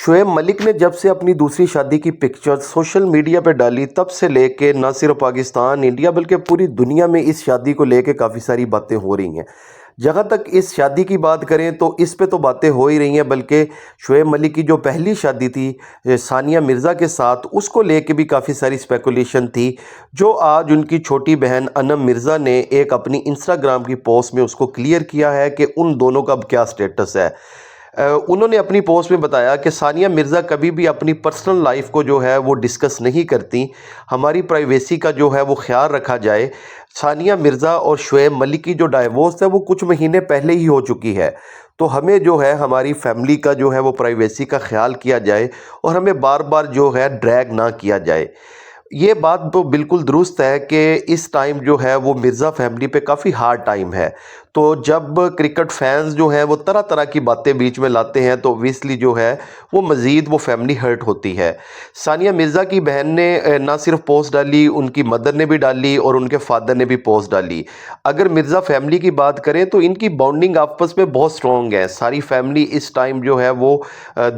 شعیب ملک نے جب سے اپنی دوسری شادی کی پکچر سوشل میڈیا پہ ڈالی تب سے لے کے نہ صرف پاکستان انڈیا بلکہ پوری دنیا میں اس شادی کو لے کے کافی ساری باتیں ہو رہی ہیں۔ جہاں تک اس شادی کی بات کریں تو اس پہ تو باتیں ہو ہی رہی ہیں، بلکہ شعیب ملک کی جو پہلی شادی تھی ثانیہ مرزا کے ساتھ، اس کو لے کے بھی کافی ساری اسپیکولیشن تھی، جو آج ان کی چھوٹی بہن انم مرزا نے ایک اپنی انسٹاگرام کی پوسٹ میں اس کو کلیئر کیا ہے کہ ان دونوں کا اب کیا سٹیٹس ہے۔ انہوں نے اپنی پوسٹ میں بتایا کہ ثانیہ مرزا کبھی بھی اپنی پرسنل لائف کو جو ہے وہ ڈسکس نہیں کرتی، ہماری پرائیویسی کا جو ہے وہ خیال رکھا جائے۔ ثانیہ مرزا اور شعیب ملک کی جو ڈائیورس ہے وہ کچھ مہینے پہلے ہی ہو چکی ہے، تو ہمیں جو ہے ہماری فیملی کا جو ہے وہ پرائیویسی کا خیال کیا جائے اور ہمیں بار بار جو ہے ڈریگ نہ کیا جائے۔ یہ بات تو بالکل درست ہے کہ اس ٹائم جو ہے وہ مرزا فیملی پہ کافی ہارڈ ٹائم ہے، تو جب کرکٹ فینز جو ہیں وہ طرح طرح کی باتیں بیچ میں لاتے ہیں تو اوبویسلی جو ہے وہ مزید وہ فیملی ہرٹ ہوتی ہے۔ ثانیہ مرزا کی بہن نے نہ صرف پوسٹ ڈالی، ان کی مدر نے بھی ڈالی اور ان کے فادر نے بھی پوسٹ ڈالی۔ اگر مرزا فیملی کی بات کریں تو ان کی بانڈنگ آپس میں بہت سٹرونگ ہے، ساری فیملی اس ٹائم جو ہے وہ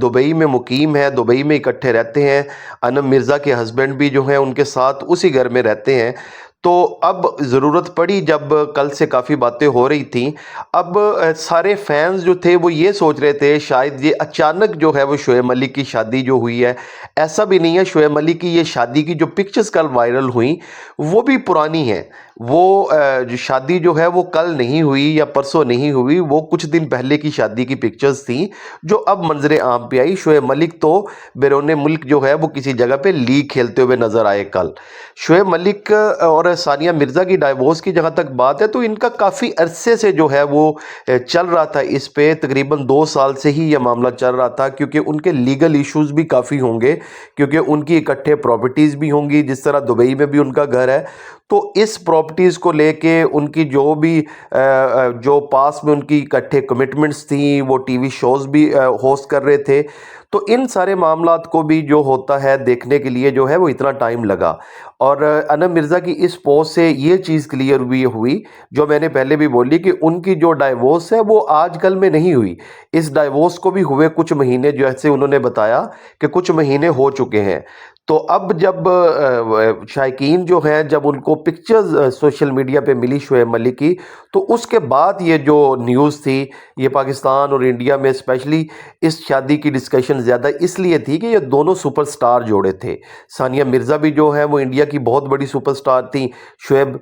دبئی میں مقیم ہے، دبئی میں اکٹھے رہتے ہیں۔ انم مرزا کے ہسبینڈ بھی جو ہیں ان کے ساتھ اسی گھر میں رہتے ہیں۔ تو اب ضرورت پڑی، جب کل سے کافی باتیں ہو رہی تھیں، اب سارے فینز جو تھے وہ یہ سوچ رہے تھے شاید یہ اچانک جو ہے وہ شعیب ملک کی شادی جو ہوئی ہے، ایسا بھی نہیں ہے۔ شعیب ملک کی یہ شادی کی جو پکچرز کل وائرل ہوئیں وہ بھی پرانی ہیں، وہ جو شادی جو ہے وہ کل نہیں ہوئی یا پرسوں نہیں ہوئی، وہ کچھ دن پہلے کی شادی کی پکچرز تھیں جو اب منظر عام پہ آئی۔ شعیب ملک تو بیرون ملک جو ہے وہ کسی جگہ پہ لیگ کھیلتے ہوئے نظر آئے کل۔ شعیب ملک اور ثانیہ مرزا کی ڈائیورس کی جہاں تک بات ہے تو ان کا کافی عرصے سے جو ہے وہ چل رہا تھا، اس پہ تقریباً 2 سال سے ہی یہ معاملہ چل رہا تھا، کیونکہ ان کے لیگل ایشوز بھی کافی ہوں گے، کیونکہ ان کی اکٹھے پراپرٹیز بھی ہوں گی، جس طرح دبئی میں بھی ان کا گھر ہے، تو اس پراپرٹیز کو لے کے ان کی جو بھی جو پاس میں ان کی اکٹھے کمٹمنٹس تھیں، وہ ٹی وی شوز بھی ہوسٹ کر رہے تھے، تو ان سارے معاملات کو بھی جو ہوتا ہے دیکھنے کے لیے جو ہے وہ اتنا ٹائم لگا۔ اور انم مرزا کی اس پوسٹ سے یہ چیز کلیئر ہوئی جو میں نے پہلے بھی بولی کہ ان کی جو ڈائیورس ہے وہ آج کل میں نہیں ہوئی، اس ڈائیورس کو بھی ہوئے کچھ مہینے، جیسے انہوں نے بتایا کہ کچھ مہینے ہو چکے ہیں۔ تو اب جب شائقین جو ہیں جب ان کو پکچرز سوشل میڈیا پہ ملی شعیب ملک کی، تو اس کے بعد یہ جو نیوز تھی، یہ پاکستان اور انڈیا میں اسپیشلی اس شادی کی ڈسکشن زیادہ اس لیے تھی کہ یہ دونوں سپر سٹار جوڑے تھے۔ ثانیہ مرزا بھی جو ہے وہ انڈیا کی بہت بڑی سپر سٹار تھیں، شعیب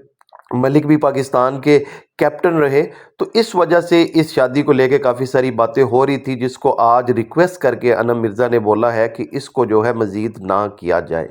ملک بھی پاکستان کے کیپٹن رہے، تو اس وجہ سے اس شادی کو لے کے کافی ساری باتیں ہو رہی تھی، جس کو آج ریکویسٹ کر کے انم مرزا نے بولا ہے کہ اس کو جو ہے مزید نہ کیا جائے۔